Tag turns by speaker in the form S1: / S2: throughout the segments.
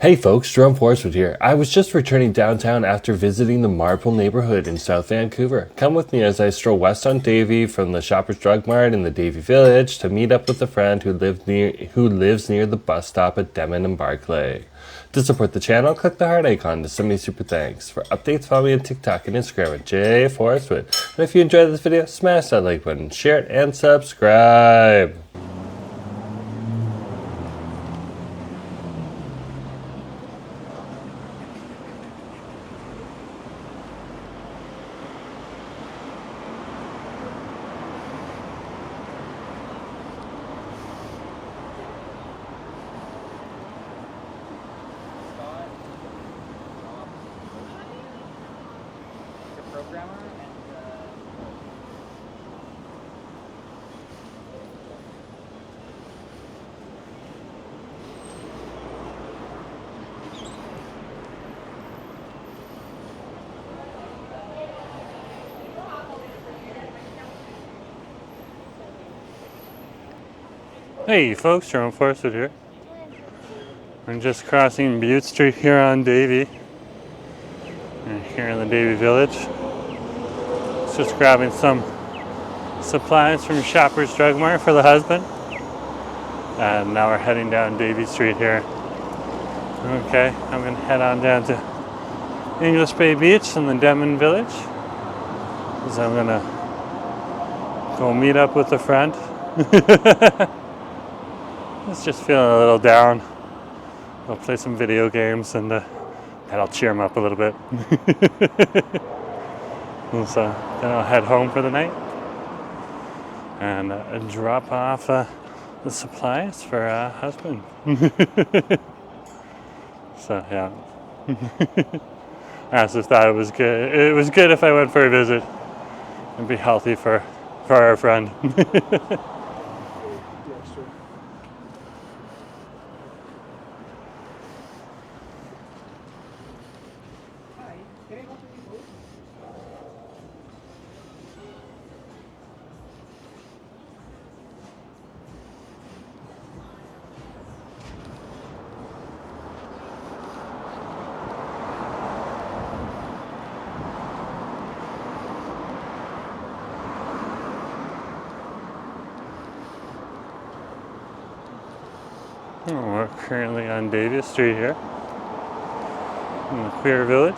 S1: Hey folks, Jerome Forestwood here. I was just returning downtown after visiting the Marple neighborhood in South Vancouver. Come with me as I stroll west on Davie from the Shoppers Drug Mart in the Davie Village to meet up with a friend who lives near the bus stop at Denman and Barclay. To support the channel, click the heart icon to send me super thanks. For updates, follow me on TikTok and Instagram at jforestwood. And if you enjoyed this video, smash that like button, share it, and subscribe. Hey folks, Jerome Forestwood here. I'm just crossing Butte Street here on Davie. And here in the Davie Village. Just grabbing some supplies from Shoppers Drug Mart for the husband. And now we're heading down Davie Street here. Okay, I'm gonna head on down to English Bay Beach in the Denman Village. Because I'm gonna go meet up with a friend. Just feeling a little down. I'll play some video games and that'll cheer him up a little bit. And so then I'll head home for the night and drop off the supplies for husband. So yeah, I just thought it was good. It was good if I went for a visit and be healthy for our friend. We're currently on Davie Street here in the Queer Village.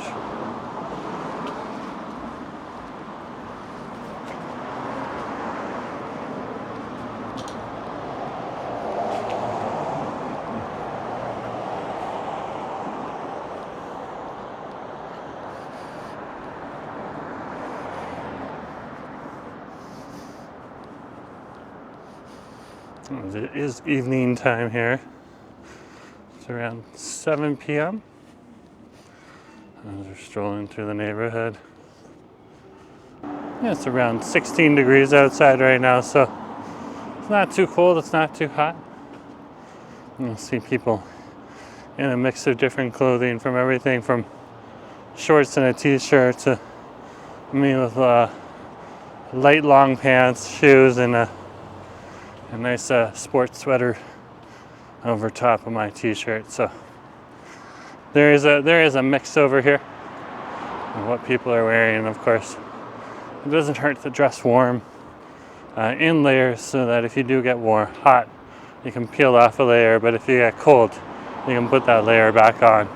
S1: It is evening time here. It's around 7 p.m. as we're strolling through the neighborhood. Yeah, it's around 16 degrees outside right now, so it's not too cold, it's not too hot. You'll see people in a mix of different clothing, from everything from shorts and a t-shirt to me with light long pants, shoes, and a nice sports sweater over top of my t-shirt. So there is a mix over here of what people are wearing. And of course, it doesn't hurt to dress warm in layers, so that if you do get hot, you can peel off a layer. But if you get cold, you can put that layer back on.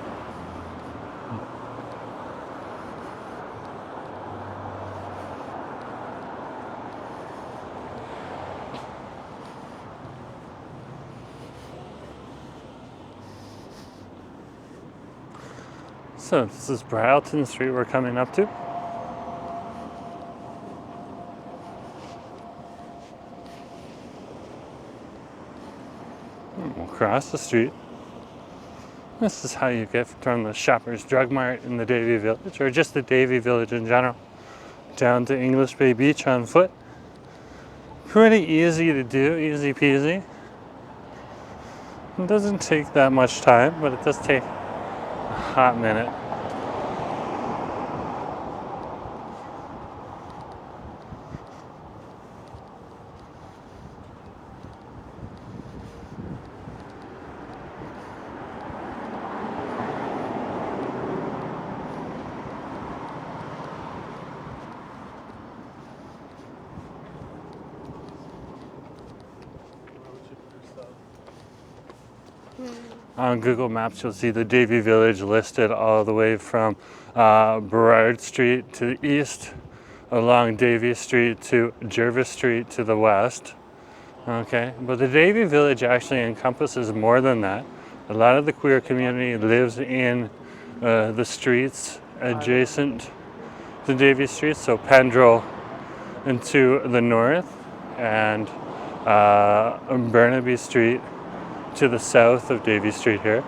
S1: So this is Brunch Street we're coming up to. We'll cross the street. This is how you get from the Shoppers Drug Mart in the Davie Village, or just the Davie Village in general, down to English Bay Beach on foot. Pretty easy to do, easy peasy. It doesn't take that much time, but it does take a hot minute. On Google Maps, you'll see the Davie Village listed all the way from Burrard Street to the east, along Davie Street to Jervis Street to the west. Okay, but the Davie Village actually encompasses more than that. A lot of the queer community lives in the streets adjacent to Davie Street, so Pendrell and to the north, and Burnaby Street to the south of Davie Street here.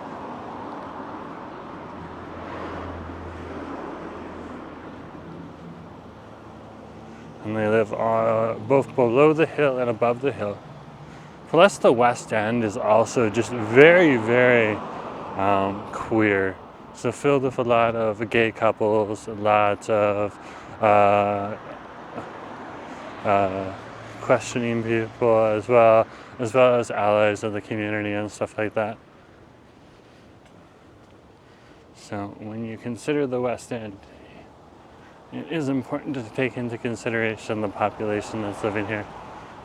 S1: And they live both below the hill and above the hill. Plus the West End is also just very, very queer. So filled with a lot of gay couples, a lot of questioning people as well as allies of the community and stuff like that. So when you consider the West End, it is important to take into consideration the population that's living here.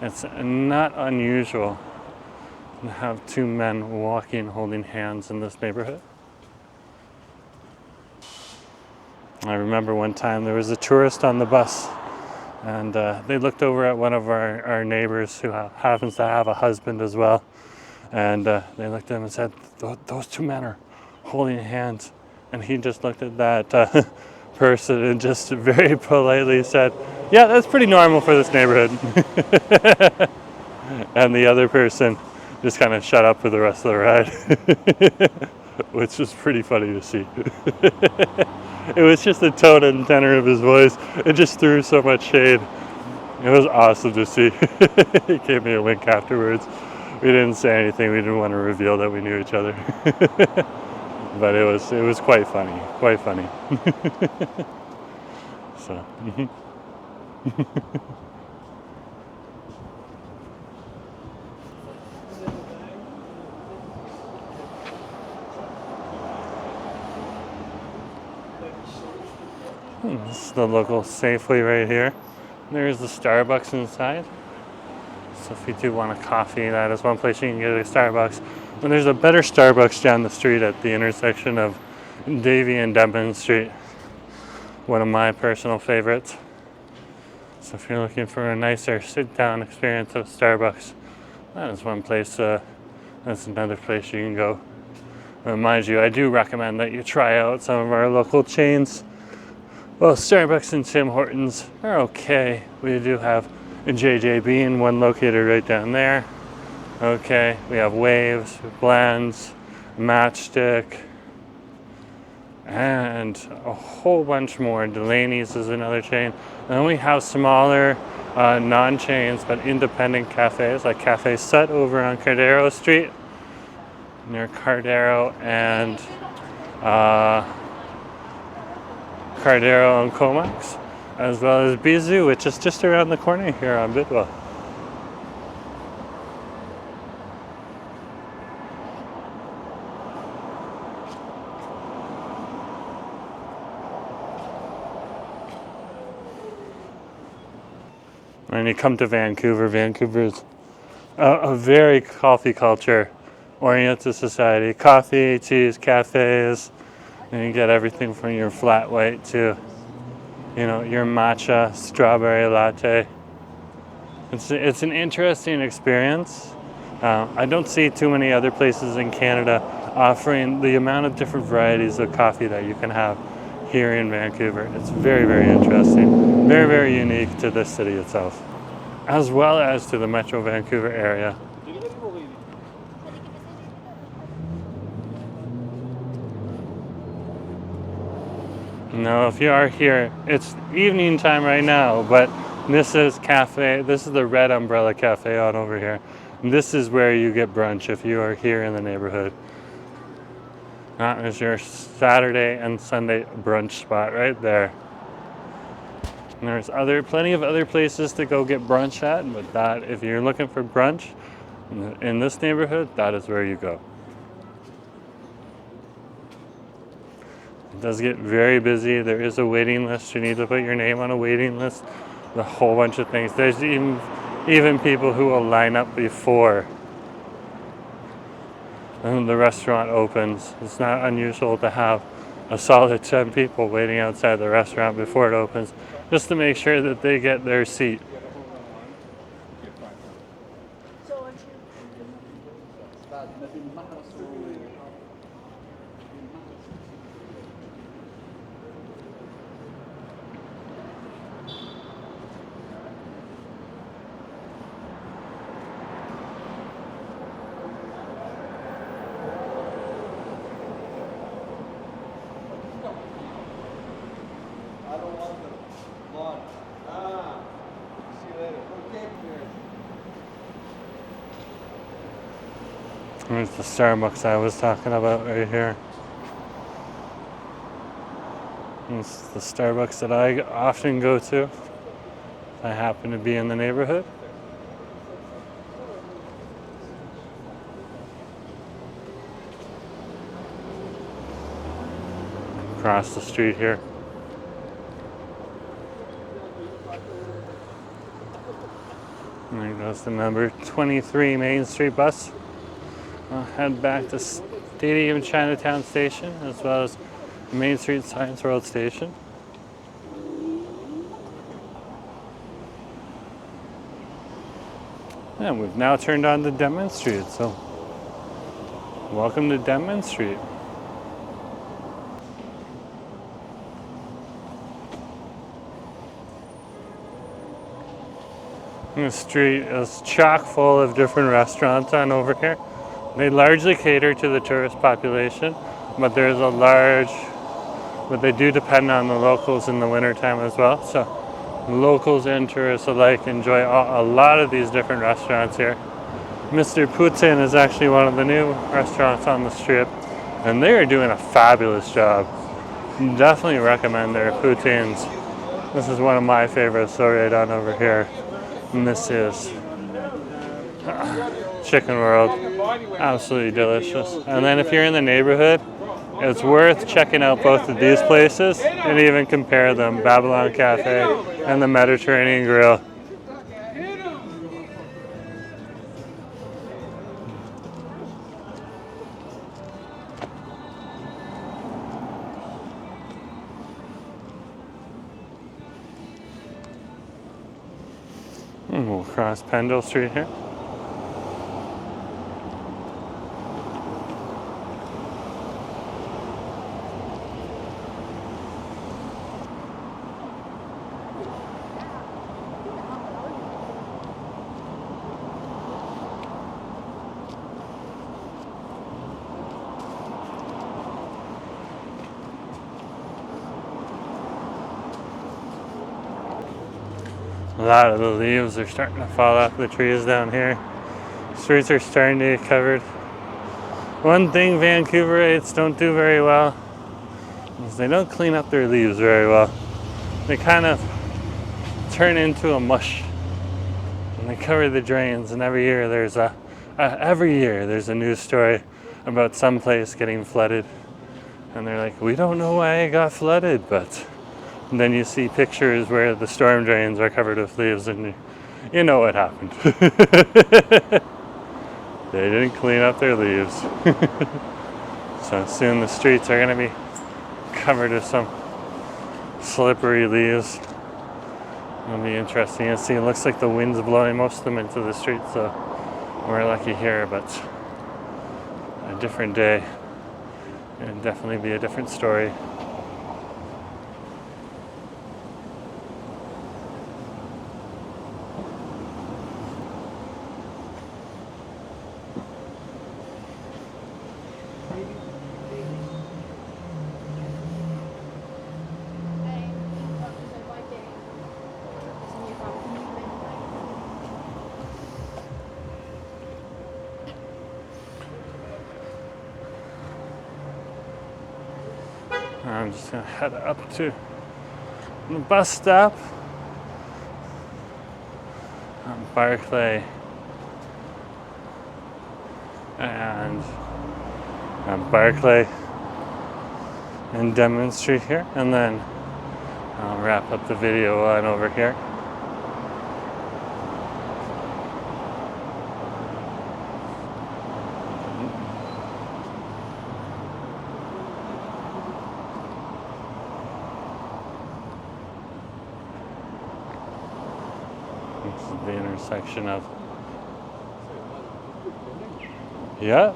S1: It's not unusual to have two men walking holding hands in this neighborhood. I remember one time there was a tourist on the bus, and they looked over at one of our neighbors who happens to have a husband as well, and they looked at him and said, those two men are holding hands. And he just looked at that person and just very politely said, yeah, that's pretty normal for this neighborhood. And the other person just kind of shut up for the rest of the ride, which was pretty funny to see. It was just the tone and tenor of his voice. It just threw so much shade. It was awesome to see. He gave me a wink afterwards. We didn't say anything. We didn't want to reveal that we knew each other. But it was quite funny. Quite funny. So. This is the local Safeway right here. There's the Starbucks inside. So if you do want a coffee, that is one place you can get a Starbucks. And there's a better Starbucks down the street at the intersection of Davie and Denman Street. One of my personal favorites. So if you're looking for a nicer sit-down experience at Starbucks, that is one place. That's another place you can go. Mind you, I do recommend that you try out some of our local chains. Well, Starbucks and Tim Hortons are okay. We do have a JJ Bean, one located right down there. Okay, we have Waves, Blends, Matchstick, and a whole bunch more. Delaney's is another chain. And then we have smaller non-chains but independent cafes, like Cafe Sut over on Cardero Street, near Cardero and Cardero and Comox, as well as Bizou, which is just around the corner here on Bidwell. When you come to Vancouver, Vancouver's a very coffee culture oriented society. Coffee, teas, cafes, and you get everything from your flat white to, your matcha, strawberry latte. It's an interesting experience. I don't see too many other places in Canada offering the amount of different varieties of coffee that you can have here in Vancouver. It's very, very interesting. Very, very unique to this city itself, as well as to the Metro Vancouver area. No, if you are here, it's evening time right now, but this is the Red Umbrella Cafe on over here. And this is where you get brunch if you are here in the neighborhood. That is your Saturday and Sunday brunch spot right there. And there's plenty of other places to go get brunch at, but if you're looking for brunch in this neighborhood, that is where you go. It does get very busy. There is a waiting list. You need to put your name on a waiting list. A whole bunch of things. There's even people who will line up before and the restaurant opens. It's not unusual to have a solid 10 people waiting outside the restaurant before it opens, just to make sure that they get their seat. There's the Starbucks I was talking about right here. It's the Starbucks that I often go to if I happen to be in the neighborhood. Across the street here. And there goes the number 23 Main Street bus. I'll head back to Stadium Chinatown Station as well as Main Street Science World Station. And we've now turned on to Denman Street, so welcome to Denman Street. The street is chock full of different restaurants on over here. They largely cater to the tourist population, but they do depend on the locals in the wintertime as well. So locals and tourists alike enjoy a lot of these different restaurants here. Mr. Putin is actually one of the new restaurants on the strip, and they are doing a fabulous job. Definitely recommend their poutines. This is one of my favorites, so right on over here. And this is Chicken World. Absolutely delicious. And then if you're in the neighborhood, it's worth checking out both of these places and even compare them, Babylon Cafe and the Mediterranean Grill. And we'll cross Pendle Street here. A lot of the leaves are starting to fall off the trees down here. Streets are starting to get covered. One thing Vancouverites don't do very well is they don't clean up their leaves very well. They kind of turn into a mush and they cover the drains, and every year there's a news story about some place getting flooded, and they're like, we don't know why it got flooded, but and then you see pictures where the storm drains are covered with leaves, and you know what happened. They didn't clean up their leaves. So soon the streets are going to be covered with some slippery leaves. It'll be interesting to see. It looks like the wind's blowing most of them into the street, so we're lucky here, but a different day. It'll definitely be a different story. I'm just going to head up to the bus stop on Barclay and Denman Street here, and then I'll wrap up the video on over here. This is the intersection of. Yeah.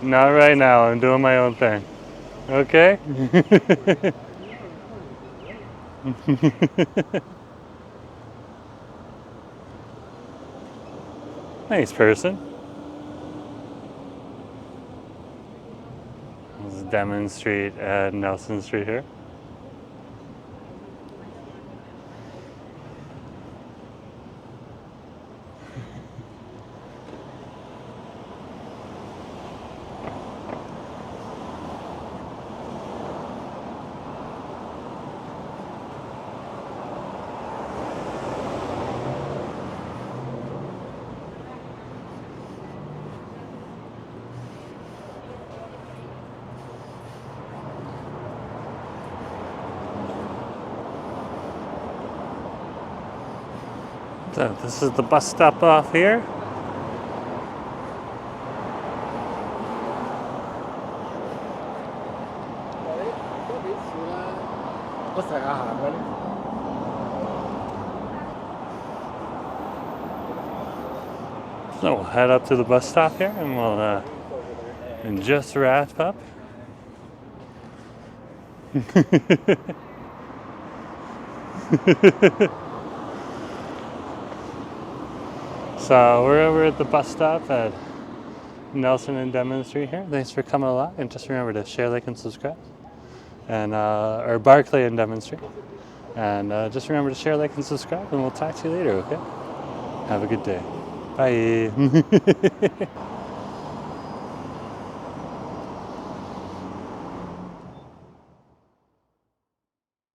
S1: Not right now. I'm doing my own thing. Okay? Nice person. This is Denman Street and Nelson Street here. So this is the bus stop off here. So we'll head up to the bus stop here and we'll just wrap up. So we're over at the bus stop at Nelson and Denman Street here. Thanks for coming along, and just remember to share, like, and subscribe. And or Barclay and Denman Street. And just remember to share, like, and subscribe, and we'll talk to you later, okay? Have a good day. Bye.